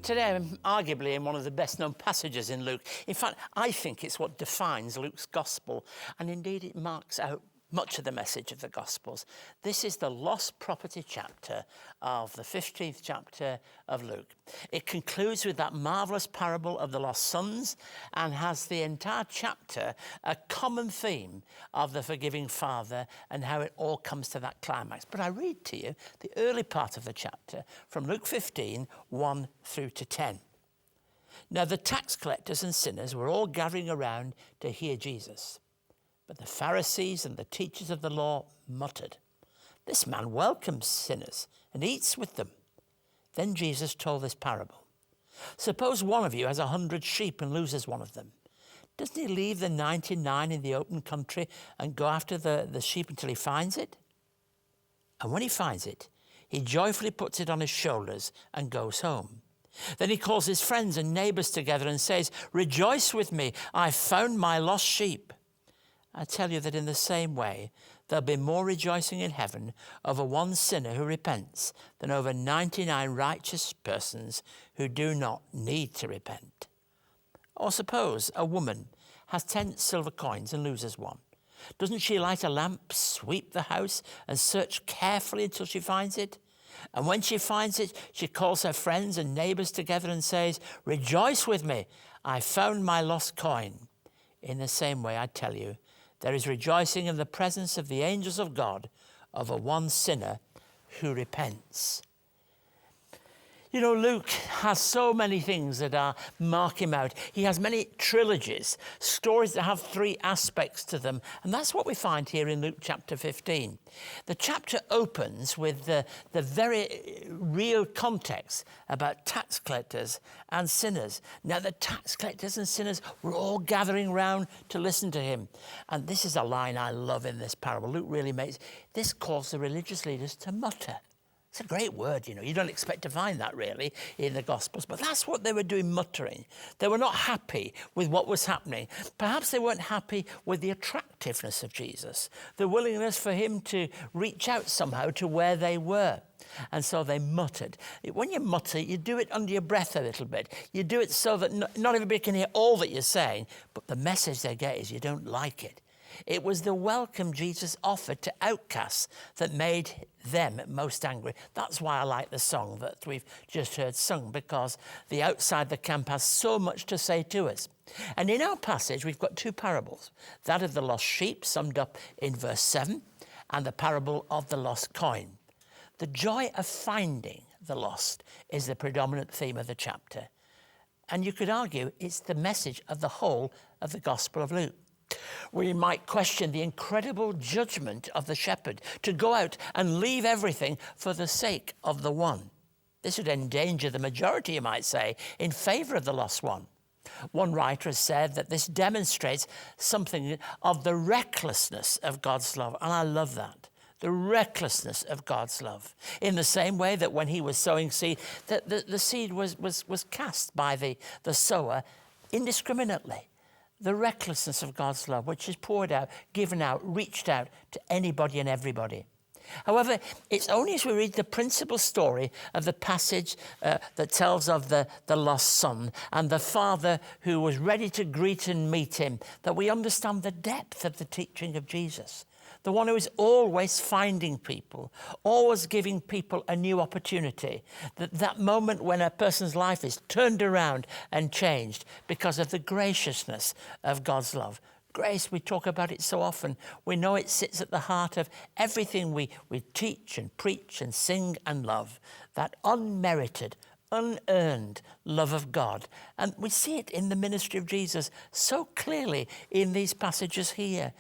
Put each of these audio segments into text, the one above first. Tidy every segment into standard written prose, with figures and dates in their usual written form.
Today I'm arguably in one of the best known passages in Luke. In fact, I think it's what defines Luke's gospel, and indeed it marks out much of the message of the Gospels. This is the lost property chapter of the 15th chapter of Luke. It concludes with that marvellous parable of the lost sons and has the entire chapter a common theme of the forgiving Father and how it all comes to that climax. But I read to you the early part of the chapter from Luke 15, 1 through to 10. Now the tax collectors and sinners were all gathering around to hear Jesus. But the Pharisees and the teachers of the law muttered, "This man welcomes sinners and eats with them." Then Jesus told this parable. "Suppose one of you has 100 sheep and loses one of them. Doesn't he leave the 99 in the open country and go after the sheep until he finds it? And when he finds it, he joyfully puts it on his shoulders and goes home. Then he calls his friends and neighbors together and says, 'Rejoice with me, I've found my lost sheep.' I tell you that in the same way, there'll be more rejoicing in heaven over one sinner who repents than over 99 righteous persons who do not need to repent. Or suppose a woman has 10 silver coins and loses one. Doesn't she light a lamp, sweep the house, and search carefully until she finds it? And when she finds it, she calls her friends and neighbors together and says, 'Rejoice with me, I found my lost coin.' In the same way, I tell you, there is rejoicing in the presence of the angels of God over one sinner who repents." You know, Luke has so many things that mark him out. He has many trilogies, stories that have 3 aspects to them. And that's what we find here in Luke chapter 15. The chapter opens with the very real context about tax collectors and sinners. Now, the tax collectors and sinners were all gathering round to listen to him. And this is a line I love in this parable. Luke really makes this, calls the religious leaders to mutter. It's a great word, you know. You don't expect to find that really in the Gospels, but that's what they were doing, muttering. They were not happy with what was happening. Perhaps they weren't happy with the attractiveness of Jesus, the willingness for him to reach out somehow to where they were. And so they muttered. When you mutter, you do it under your breath a little bit. You do it so that not everybody can hear all that you're saying, but the message they get is you don't like it. It was the welcome Jesus offered to outcasts that made them most angry. That's why I like the song that we've just heard sung, because the outside the camp has so much to say to us. And in our passage, we've got 2 parables. That of the lost sheep, summed up in verse 7, and the parable of the lost coin. The joy of finding the lost is the predominant theme of the chapter. And you could argue it's the message of the whole of the Gospel of Luke. We might question the incredible judgment of the shepherd to go out and leave everything for the sake of the one. This would endanger the majority, you might say, in favour of the lost one. One writer has said that this demonstrates something of the recklessness of God's love, and I love that. The recklessness of God's love. In the same way that when he was sowing seed, that the seed was cast by the sower indiscriminately. The recklessness of God's love, which is poured out, given out, reached out to anybody and everybody. However, it's only as we read the principal story of the passage that tells of the lost son and the father who was ready to greet and meet him that we understand the depth of the teaching of Jesus. The one who is always finding people, always giving people a new opportunity. That moment when a person's life is turned around and changed because of the graciousness of God's love. Grace, we talk about it so often. We know it sits at the heart of everything we teach and preach and sing and love. That unmerited, unearned love of God. And we see it in the ministry of Jesus so clearly in these passages here.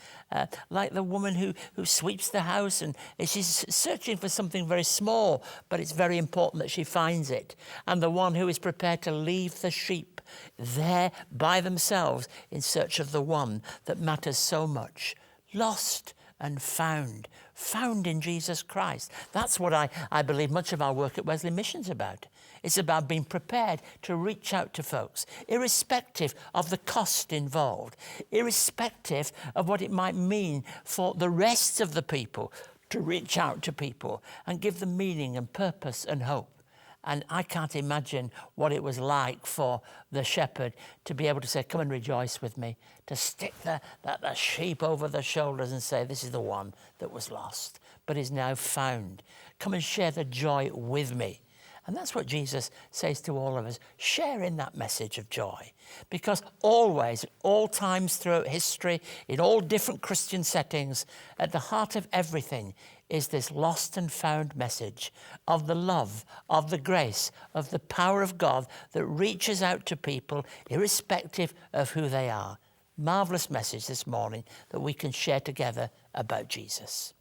Like the woman who sweeps the house and she's searching for something very small, but it's very important that she finds it. And the one who is prepared to leave the sheep there by themselves in search of the one that matters so much. Lost and found in Jesus Christ. That's what I believe much of our work at Wesley Mission's about. It's about being prepared to reach out to folks, irrespective of the cost involved, irrespective of what it might mean for the rest of the people, to reach out to people and give them meaning and purpose and hope. And I can't imagine what it was like for the shepherd to be able to say, come and rejoice with me, to stick the sheep over the shoulders and say, this is the one that was lost, but is now found. Come and share the joy with me. And that's what Jesus says to all of us. Share in that message of joy. Because always, all times throughout history, in all different Christian settings, at the heart of everything is this lost and found message of the love, of the grace, of the power of God that reaches out to people irrespective of who they are. Marvellous message this morning that we can share together about Jesus.